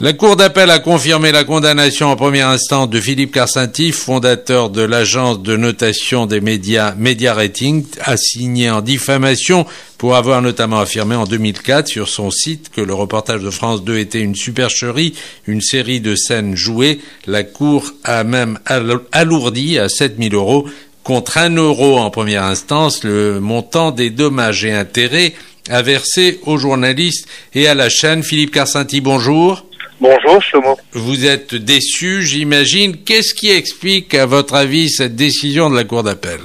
La Cour d'appel a confirmé la condamnation en première instance de Philippe Carceinti, fondateur de l'agence de notation des médias Media Rating, assigné en diffamation pour avoir notamment affirmé en 2004 sur son site que le reportage de France 2 était une supercherie, une série de scènes jouées. La Cour a même alourdi à 7 000 € contre 1 € en première instance le montant des dommages et intérêts à verser aux journalistes et à la chaîne. Philippe Carceinti, bonjour. Bonjour, Shlomo. Vous êtes déçu, j'imagine. Qu'est-ce qui explique, à votre avis, cette décision de la Cour d'appel?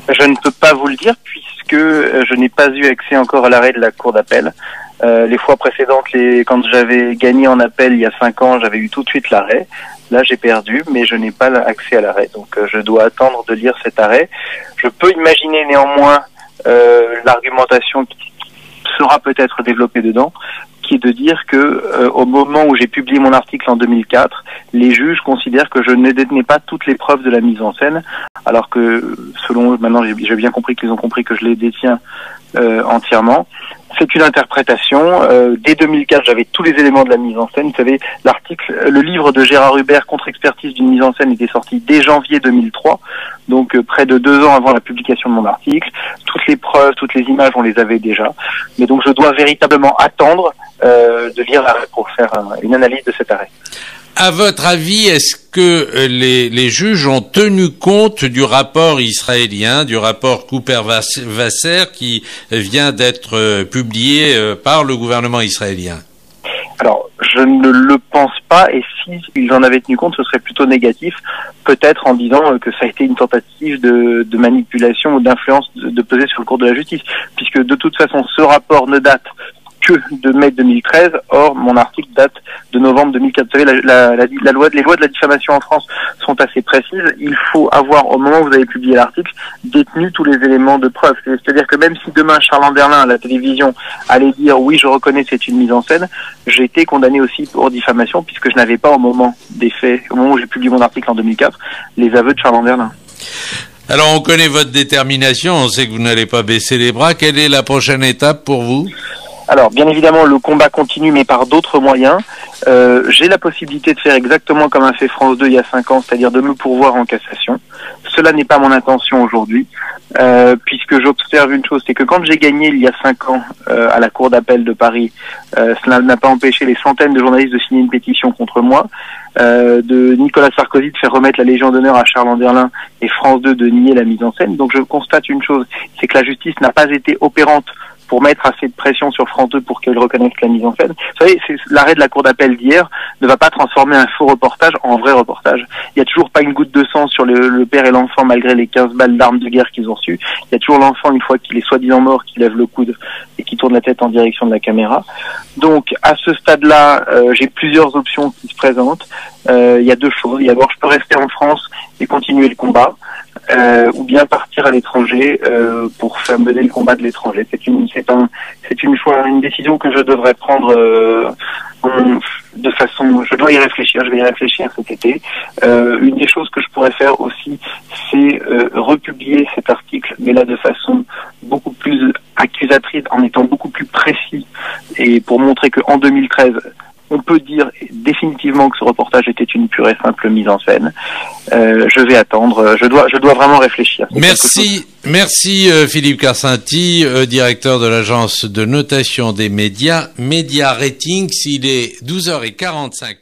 Je ne peux pas vous le dire puisque je n'ai pas eu accès encore à l'arrêt de la Cour d'appel. Les fois précédentes, quand j'avais gagné en appel il y a 5 ans, j'avais eu tout de suite l'arrêt. Là, j'ai perdu, mais je n'ai pas accès à l'arrêt. Donc, je dois attendre de lire cet arrêt. Je peux imaginer néanmoins l'argumentation qui sera peut-être développée dedans, qui est de dire que au moment où j'ai publié mon article en 2004, les juges considèrent que je ne détenais pas toutes les preuves de la mise en scène, alors que selon eux, maintenant j'ai bien compris qu'ils ont compris que je les détiens entièrement. C'est une interprétation. Dès 2004, j'avais tous les éléments de la mise en scène. Vous savez, le livre de Gérard Hubert, Contre-expertise d'une mise en scène, était sorti dès janvier 2003, donc près de 2 ans avant la publication de mon article. Toutes les preuves, toutes les images, on les avait déjà. Mais donc, je dois véritablement attendre de lire l'arrêt pour faire une analyse de cet arrêt. À votre avis, est-ce que les juges ont tenu compte du rapport israélien, du rapport Cooper-Wasser qui vient d'être publié par le gouvernement israélien? Alors, je ne le pense pas, et s'ils en avaient tenu compte, ce serait plutôt négatif, peut-être en disant que ça a été une tentative de manipulation ou d'influence de peser sur le cours de la justice, puisque de toute façon, ce rapport ne date que de mai 2013. Or, mon article date de novembre 2004. Vous savez, les lois de la diffamation en France sont assez précises. Il faut avoir, au moment où vous avez publié l'article, détenu tous les éléments de preuve. C'est-à-dire que même si demain Charles Anderlin à la télévision allait dire oui, je reconnais, c'est une mise en scène, j'ai été condamné aussi pour diffamation puisque je n'avais pas au moment des faits, au moment où j'ai publié mon article en 2004, les aveux de Charles Anderlin. Alors, on connaît votre détermination, on sait que vous n'allez pas baisser les bras. Quelle est la prochaine étape pour vous? Alors, bien évidemment, le combat continue, mais par d'autres moyens. J'ai la possibilité de faire exactement comme a fait France 2 il y a 5 ans, c'est-à-dire de me pourvoir en cassation. Cela n'est pas mon intention aujourd'hui, puisque j'observe une chose, c'est que quand j'ai gagné il y a 5 ans à la Cour d'appel de Paris, cela n'a pas empêché les centaines de journalistes de signer une pétition contre moi, de Nicolas Sarkozy de faire remettre la Légion d'honneur à Charles Anderlin et France 2 de nier la mise en scène. Donc je constate une chose, c'est que la justice n'a pas été opérante pour mettre assez de pression sur France 2 pour qu'elle reconnaisse la mise en scène. Vous savez, l'arrêt de la Cour d'appel d'hier ne va pas transformer un faux reportage en vrai reportage. Il n'y a toujours pas une goutte de sang sur le père et l'enfant malgré les 15 balles d'armes de guerre qu'ils ont reçues. Il y a toujours l'enfant, une fois qu'il est soi-disant mort, qui lève le coude et qui tourne la tête en direction de la caméra. Donc, à ce stade-là, j'ai plusieurs options qui se présentent. Il y a 2 choses. D'abord, je peux rester en France et continuer le combat. Ou bien partir à l'étranger pour faire mener le combat de l'étranger. C'est une décision que je devrais prendre de façon. Je dois y réfléchir. Je vais y réfléchir cet été. Une des choses que je pourrais faire aussi, c'est republier cet article, mais là de façon beaucoup plus accusatrice, en étant beaucoup plus précis, et pour montrer qu'en 2013. On peut dire définitivement que ce reportage était une pure et simple mise en scène. Je vais attendre. Je dois vraiment réfléchir. Merci Philippe Carceinti, directeur de l'agence de notation des médias Media Ratings. Il est 12h45.